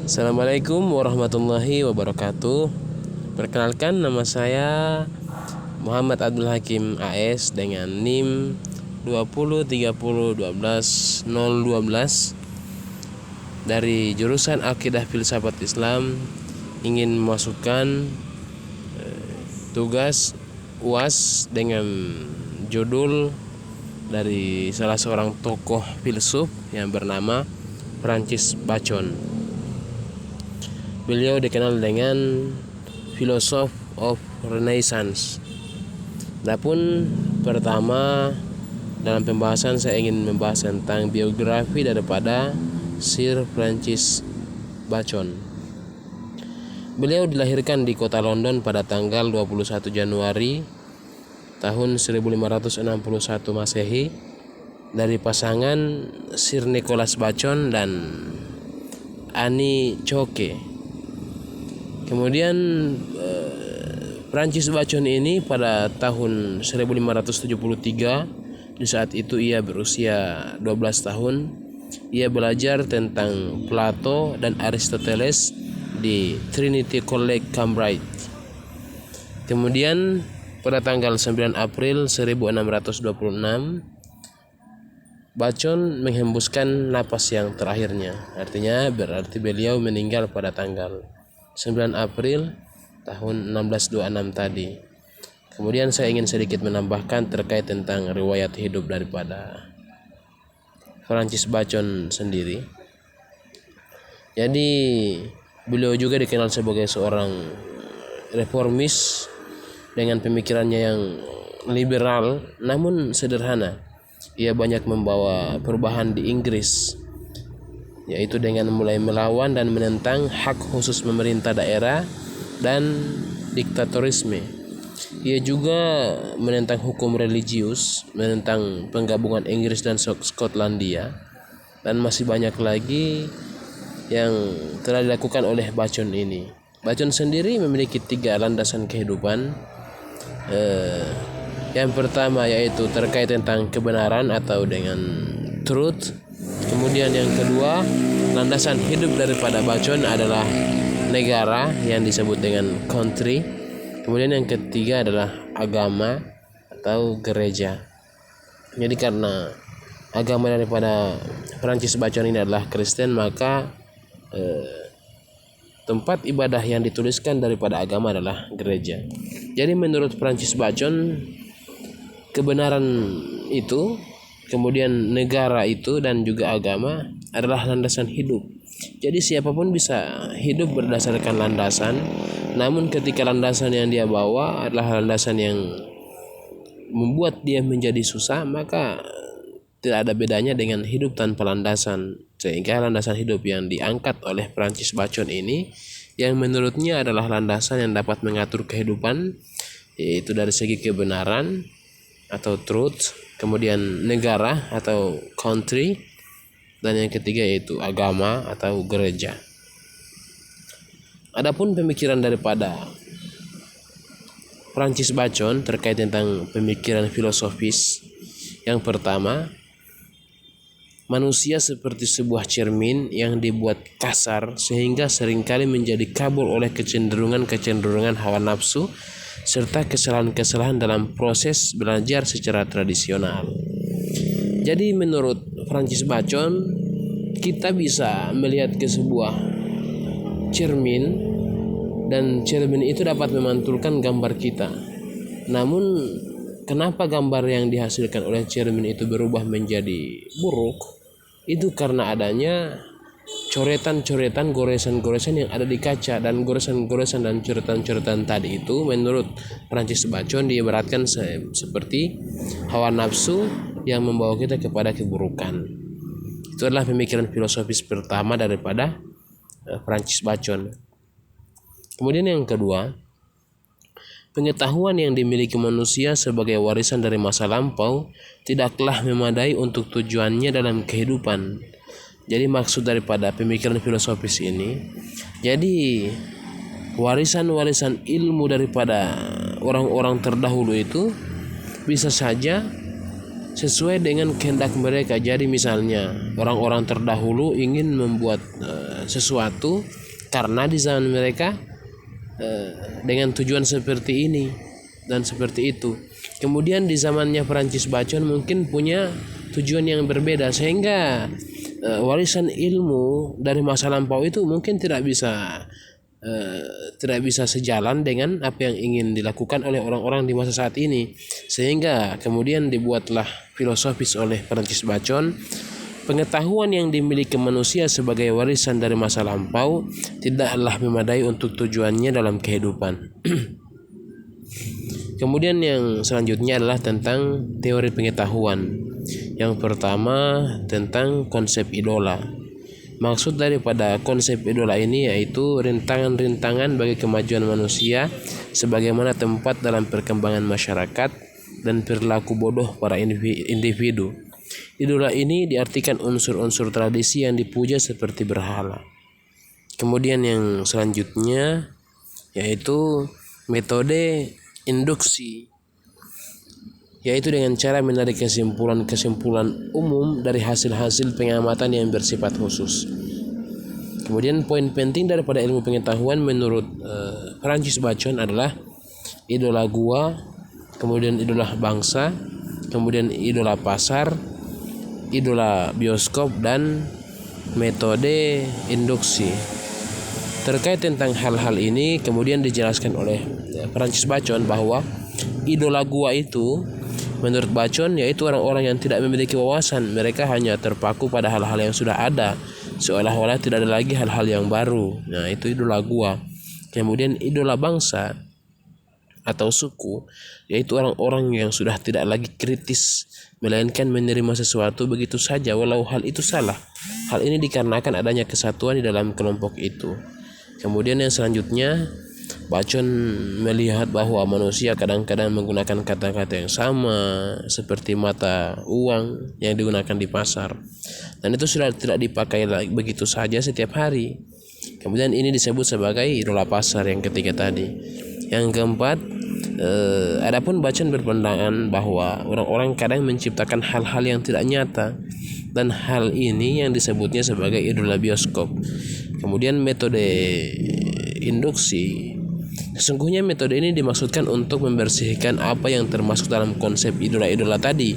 Assalamualaikum warahmatullahi wabarakatuh. Perkenalkan, nama saya Muhammad Abdul Hakim AS dengan NIM 203012 dari jurusan Akidah Filsafat Islam, ingin memasukkan tugas UAS dengan judul dari salah seorang tokoh filsuf yang bernama Francis Bacon. Beliau dikenal dengan Philosopher of Renaissance. Adapun pertama, dalam pembahasan saya ingin membahas tentang biografi daripada Sir Francis Bacon. Beliau dilahirkan di kota London pada tanggal 21 Januari tahun 1561 Masehi dari pasangan Sir Nicholas Bacon dan Annie Choke. Kemudian Francis Bacon ini pada tahun 1573, di saat itu ia berusia 12 tahun, ia belajar tentang Plato dan Aristoteles di Trinity College Cambridge. Kemudian pada tanggal 9 April 1626 Bacon menghembuskan napas yang terakhirnya. Artinya berarti beliau meninggal pada tanggal 9 April tahun 1626 tadi. Kemudian saya ingin sedikit menambahkan terkait tentang riwayat hidup daripada Francis Bacon sendiri. Jadi beliau juga dikenal sebagai seorang reformis dengan pemikirannya yang liberal namun sederhana. Ia banyak membawa perubahan di Inggris, yaitu dengan mulai melawan dan menentang hak khusus pemerintah daerah dan diktatorisme. Ia juga menentang hukum religius, menentang penggabungan Inggris dan Skotlandia, dan masih banyak lagi yang telah dilakukan oleh Bacon ini. Bacon sendiri memiliki 3 landasan kehidupan. Yang pertama yaitu terkait tentang kebenaran atau dengan truth. Kemudian yang kedua, landasan hidup daripada Bacon adalah negara yang disebut dengan country. Kemudian yang ketiga adalah agama atau gereja. Jadi karena agama daripada Francis Bacon ini adalah Kristen, maka tempat ibadah yang dituliskan daripada agama adalah gereja. Jadi menurut Francis Bacon, kebenaran itu, kemudian negara itu, dan juga agama adalah landasan hidup. Jadi siapapun bisa hidup berdasarkan landasan, namun ketika landasan yang dia bawa adalah landasan yang membuat dia menjadi susah, maka tidak ada bedanya dengan hidup tanpa landasan. Sehingga landasan hidup yang diangkat oleh Francis Bacon ini, yang menurutnya adalah landasan yang dapat mengatur kehidupan, yaitu dari segi kebenaran atau truth, kemudian negara atau country, dan yang ketiga yaitu agama atau gereja. Adapun pemikiran daripada Francis Bacon terkait tentang pemikiran filosofis, yang pertama, manusia seperti sebuah cermin yang dibuat kasar sehingga seringkali menjadi kabur oleh kecenderungan hawa nafsu serta kesalahan-kesalahan dalam proses belajar secara tradisional. Jadi menurut Francis Bacon, kita bisa melihat ke sebuah cermin, dan cermin itu dapat memantulkan gambar kita. Namun kenapa gambar yang dihasilkan oleh cermin itu berubah menjadi buruk? Itu karena adanya coretan-coretan, goresan-goresan yang ada di kaca, dan goresan-goresan dan coretan-coretan tadi itu menurut Francis Bacon diibaratkan seperti hawa nafsu yang membawa kita kepada keburukan. Itu adalah pemikiran filosofis pertama daripada Francis Bacon. Kemudian yang kedua, pengetahuan yang dimiliki manusia sebagai warisan dari masa lampau tidaklah memadai untuk tujuannya dalam kehidupan. Jadi maksud daripada pemikiran filosofis ini, jadi warisan-warisan ilmu daripada orang-orang terdahulu itu bisa saja sesuai dengan kehendak mereka. Jadi misalnya orang-orang terdahulu ingin membuat sesuatu karena di zaman mereka dengan tujuan seperti ini dan seperti itu. Kemudian di zamannya Perancis Bacon mungkin punya tujuan yang berbeda, sehingga warisan ilmu dari masa lampau itu mungkin tidak bisa sejalan dengan apa yang ingin dilakukan oleh orang-orang di masa saat ini. Sehingga kemudian dibuatlah filosofis oleh Perancis Bacon, pengetahuan yang dimiliki manusia sebagai warisan dari masa lampau tidaklah memadai untuk tujuannya dalam kehidupan. Kemudian yang selanjutnya adalah tentang teori pengetahuan. Yang pertama tentang konsep idola. Maksud daripada konsep idola ini yaitu rintangan-rintangan bagi kemajuan manusia sebagaimana tempat dalam perkembangan masyarakat dan perilaku bodoh para individu. Idola ini diartikan unsur-unsur tradisi yang dipuja seperti berhala. Kemudian yang selanjutnya yaitu metode induksi, yaitu dengan cara menarik kesimpulan-kesimpulan umum dari hasil-hasil pengamatan yang bersifat khusus. Kemudian poin penting daripada ilmu pengetahuan menurut Perancis Bacon adalah idola gua, kemudian idola bangsa, kemudian idola pasar, idola bioskop, dan metode induksi. Terkait tentang hal-hal ini kemudian dijelaskan oleh Perancis Bacon bahwa idola gua itu menurut Bacon yaitu orang-orang yang tidak memiliki wawasan. Mereka hanya terpaku pada hal-hal yang sudah ada, seolah-olah tidak ada lagi hal-hal yang baru. Nah, itu idola gua. Kemudian idola bangsa atau suku yaitu orang-orang yang sudah tidak lagi kritis, melainkan menerima sesuatu begitu saja walau hal itu salah. Hal ini dikarenakan adanya kesatuan di dalam kelompok itu. Kemudian yang selanjutnya, Bacon melihat bahwa manusia kadang-kadang menggunakan kata-kata yang sama seperti mata uang yang digunakan di pasar, dan itu sudah tidak dipakai lagi begitu saja setiap hari. Kemudian ini disebut sebagai idola pasar yang ketiga tadi. Yang keempat, adapun Bacon berpandangan bahwa orang-orang kadang menciptakan hal-hal yang tidak nyata, dan hal ini yang disebutnya sebagai idola bioskop. Kemudian metode induksi, sesungguhnya metode ini dimaksudkan untuk membersihkan apa yang termasuk dalam konsep idola-idola tadi,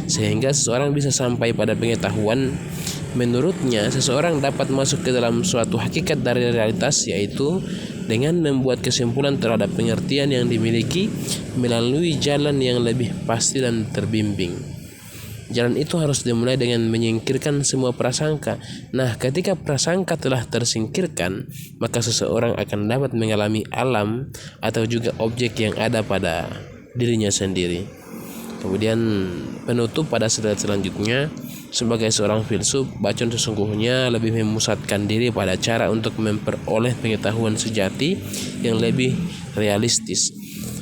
sehingga seseorang bisa sampai pada pengetahuan. Menurutnya, seseorang dapat masuk ke dalam suatu hakikat dari realitas, yaitu dengan membuat kesimpulan terhadap pengertian yang dimiliki melalui jalan yang lebih pasti dan terbimbing. Jalan itu harus dimulai dengan menyingkirkan semua prasangka. Nah, ketika prasangka telah tersingkirkan, maka seseorang akan dapat mengalami alam atau juga objek yang ada pada dirinya sendiri. Kemudian penutup pada slide selanjutnya, sebagai seorang filsuf, Bacon sesungguhnya lebih memusatkan diri pada cara untuk memperoleh pengetahuan sejati yang lebih realistis.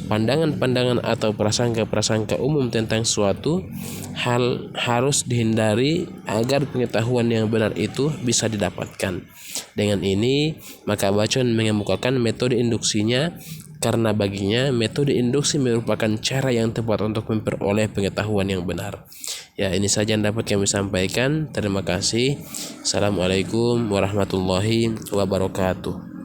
Pandangan-pandangan atau prasangka-prasangka umum tentang suatu hal harus dihindari agar pengetahuan yang benar itu bisa didapatkan. Dengan ini, maka Bacon mengemukakan metode induksinya, karena baginya metode induksi merupakan cara yang tepat untuk memperoleh pengetahuan yang benar. Ya, ini saja yang dapat kami sampaikan. Terima kasih. Assalamualaikum warahmatullahi wabarakatuh.